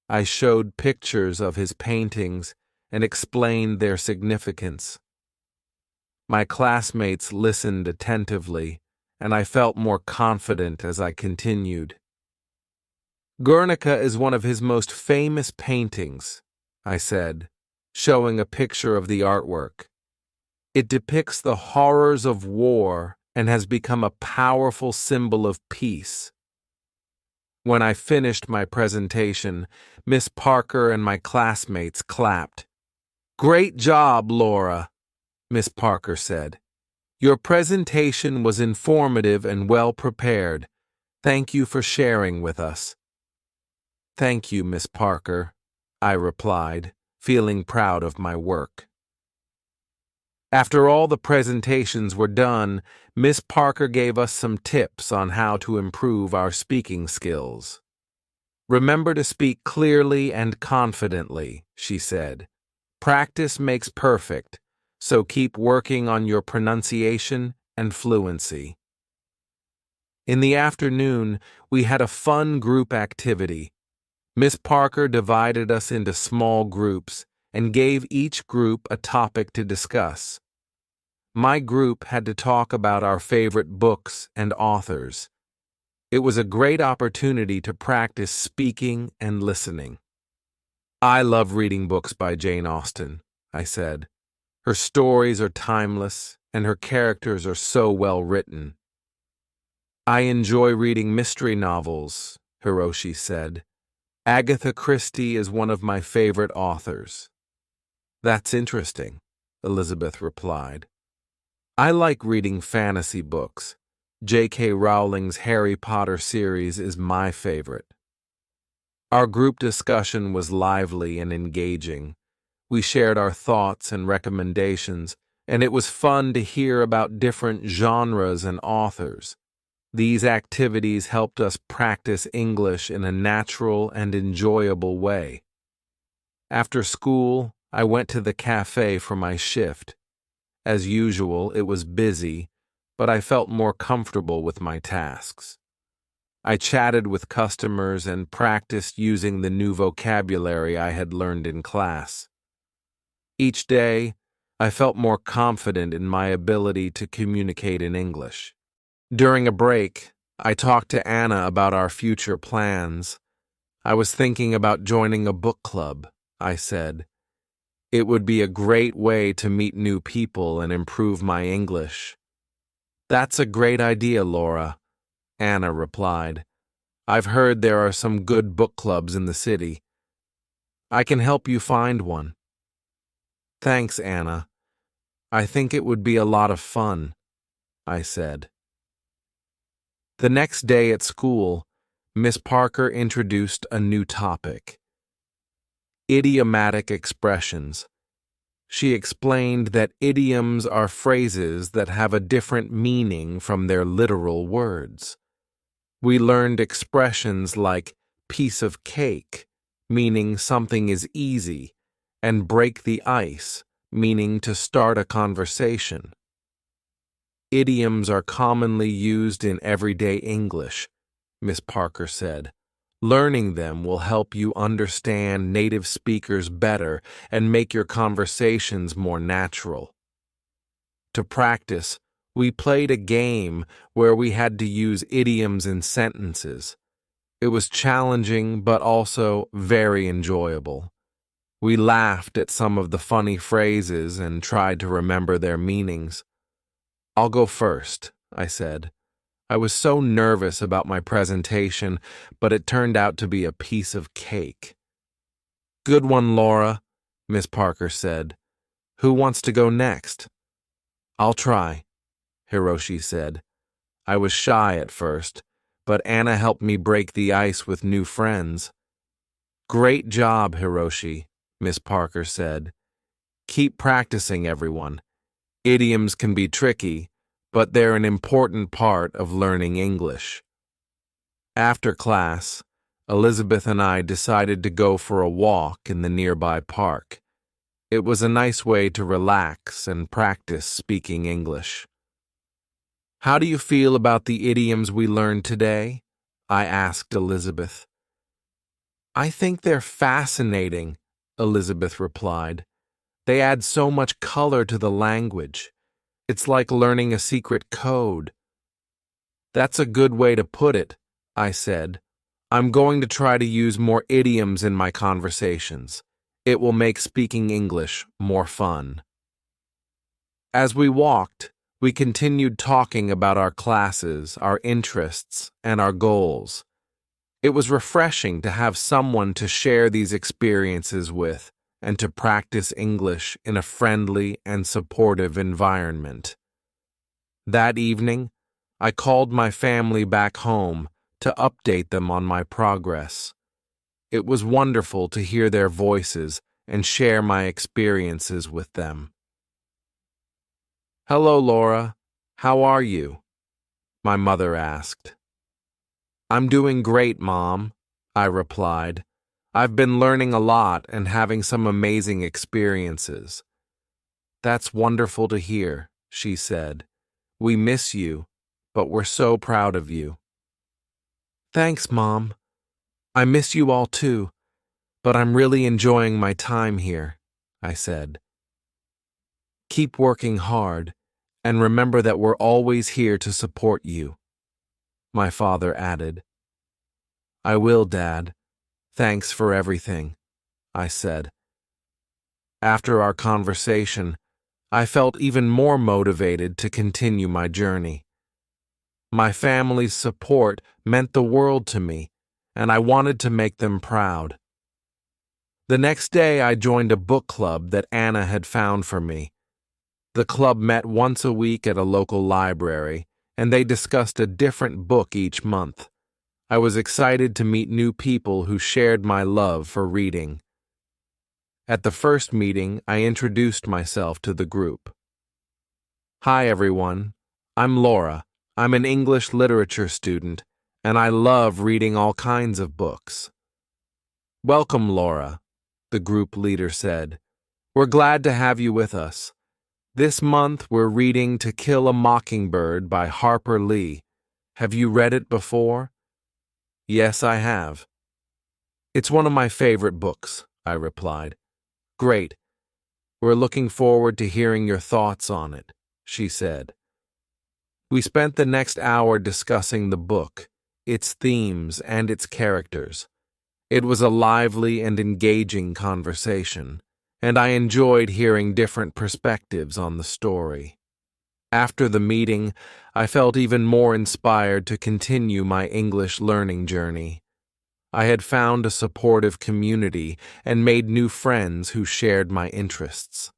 I showed pictures of his paintings and explained their significance. My classmates listened attentively, and I felt more confident as I continued. Guernica is one of his most famous paintings, I said, showing a picture of the artwork. It depicts the horrors of war and has become a powerful symbol of peace. When I finished my presentation, Miss Parker and my classmates clapped. Great job, Laura, Miss Parker said. Your presentation was informative and well prepared. Thank you for sharing with us. Thank you, Miss Parker, I replied, feeling proud of my work. After all the presentations were done, Miss Parker gave us some tips on how to improve our speaking skills. Remember to speak clearly and confidently, she said. Practice makes perfect, so keep working on your pronunciation and fluency. In the afternoon, we had a fun group activity. Miss Parker divided us into small groups and gave each group a topic to discuss. My group had to talk about our favorite books and authors. It was a great opportunity to practice speaking and listening. I love reading books by Jane Austen, I said. Her stories are timeless, and her characters are so well written. I enjoy reading mystery novels, Hiroshi said. Agatha Christie is one of my favorite authors. That's interesting, Elizabeth replied. I like reading fantasy books. J.K. Rowling's Harry Potter series is my favorite. Our group discussion was lively and engaging. We shared our thoughts and recommendations, and it was fun to hear about different genres and authors. These activities helped us practice English in a natural and enjoyable way. After school, I went to the cafe for my shift. As usual, it was busy, but I felt more comfortable with my tasks. I chatted with customers and practiced using the new vocabulary I had learned in class. Each day, I felt more confident in my ability to communicate in English. During a break, I talked to Anna about our future plans. I was thinking about joining a book club, I said. It would be a great way to meet new people and improve my English. That's a great idea, Laura, Anna replied. I've heard there are some good book clubs in the city. I can help you find one. Thanks, Anna. I think it would be a lot of fun, I said. The next day at school, Miss Parker introduced a new topic: idiomatic expressions. She explained that idioms are phrases that have a different meaning from their literal words. We learned expressions like piece of cake, meaning something is easy, and break the ice, meaning to start a conversation. Idioms are commonly used in everyday English, Miss Parker said. Learning them will help you understand native speakers better and make your conversations more natural. To practice, we played a game where we had to use idioms in sentences. It was challenging but also very enjoyable. We laughed at some of the funny phrases and tried to remember their meanings. I'll go first, I said. I was so nervous about my presentation, but it turned out to be a piece of cake. Good one, Laura, Miss Parker said. Who wants to go next? I'll try, Hiroshi said. I was shy at first, but Anna helped me break the ice with new friends. Great job, Hiroshi, Miss Parker said. Keep practicing, everyone. Idioms can be tricky, but they're an important part of learning English. After class, Elizabeth and I decided to go for a walk in the nearby park. It was a nice way to relax and practice speaking English. How do you feel about the idioms we learned today? I asked Elizabeth. I think they're fascinating, Elizabeth replied. They add so much color to the language. It's like learning a secret code. That's a good way to put it, I said. I'm going to try to use more idioms in my conversations. It will make speaking English more fun. As we walked, we continued talking about our classes, our interests, and our goals. It was refreshing to have someone to share these experiences with and to practice English in a friendly and supportive environment. That evening, I called my family back home to update them on my progress. It was wonderful to hear their voices and share my experiences with them. Hello, Laura. How are you? My mother asked. I'm doing great, Mom, I replied. I've been learning a lot and having some amazing experiences. That's wonderful to hear, she said. We miss you, but we're so proud of you. Thanks, Mom. I miss you all too, but I'm really enjoying my time here, I said. Keep working hard, and remember that we're always here to support you, my father added. I will, Dad. Thanks for everything, I said. After our conversation, I felt even more motivated to continue my journey. My family's support meant the world to me, and I wanted to make them proud. The next day, I joined a book club that Anna had found for me. The club met once a week at a local library, and they discussed a different book each month. I was excited to meet new people who shared my love for reading. At the first meeting, I introduced myself to the group. Hi, everyone. I'm Laura. I'm an English literature student, and I love reading all kinds of books. Welcome, Laura, the group leader said. We're glad to have you with us. This month, we're reading To Kill a Mockingbird by Harper Lee. Have you read it before? Yes, I have. It's one of my favorite books, I replied. Great. We're looking forward to hearing your thoughts on it, she said. We spent the next hour discussing the book, its themes, and its characters. It was a lively and engaging conversation, and I enjoyed hearing different perspectives on the story. After the meeting, I felt even more inspired to continue my English learning journey. I had found a supportive community and made new friends who shared my interests.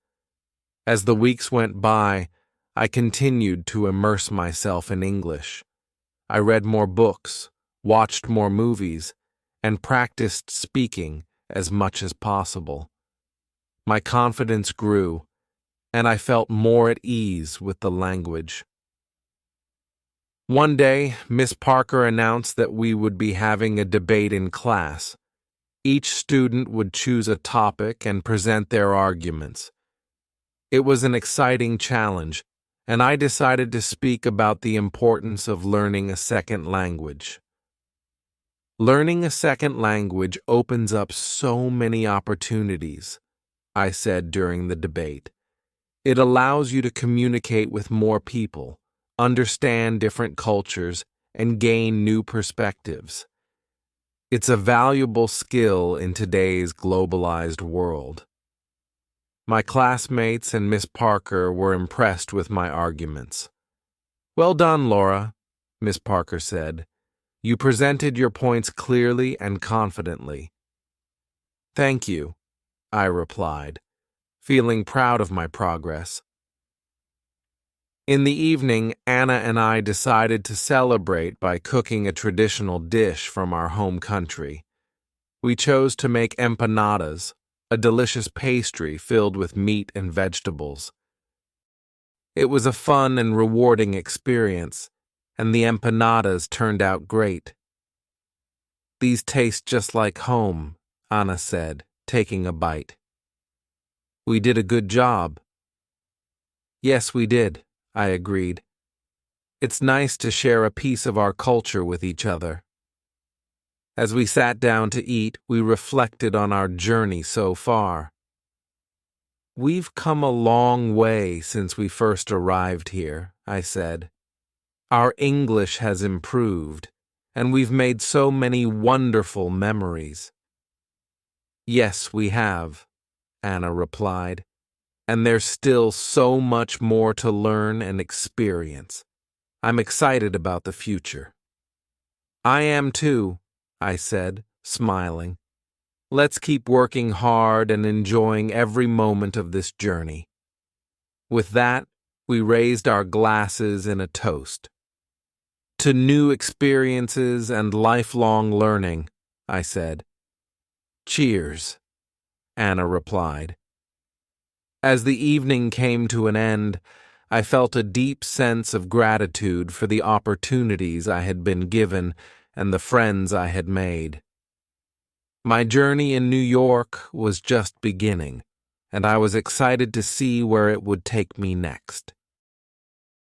As the weeks went by, I continued to immerse myself in English. I read more books, watched more movies, and practiced speaking as much as possible. My confidence grew, and I felt more at ease with the language. One day, Miss Parker announced that we would be having a debate in class. Each student would choose a topic and present their arguments. It was an exciting challenge, and I decided to speak about the importance of learning a second language. Learning a second language opens up so many opportunities, I said during the debate. It allows you to communicate with more people, understand different cultures, and gain new perspectives. It's a valuable skill in today's globalized world. My classmates and Miss Parker were impressed with my arguments. "Well done, Laura," Miss Parker said. "You presented your points clearly and confidently." "Thank you," I replied, feeling proud of my progress. In the evening, Anna and I decided to celebrate by cooking a traditional dish from our home country. We chose to make empanadas, a delicious pastry filled with meat and vegetables. It was a fun and rewarding experience, and the empanadas turned out great. "These taste just like home," Anna said, taking a bite. "We did a good job." "Yes, we did," I agreed. "It's nice to share a piece of our culture with each other." As we sat down to eat, we reflected on our journey so far. "We've come a long way since we first arrived here," I said. "Our English has improved, and we've made so many wonderful memories." "Yes, we have," Anna replied, "and there's still so much more to learn and experience. I'm excited about the future." "I am too," I said, smiling. "Let's keep working hard and enjoying every moment of this journey." With that, we raised our glasses in a toast. "To new experiences and lifelong learning," I said. "Cheers," Anna replied. As the evening came to an end, I felt a deep sense of gratitude for the opportunities I had been given and the friends I had made. My journey in New York was just beginning, and I was excited to see where it would take me next.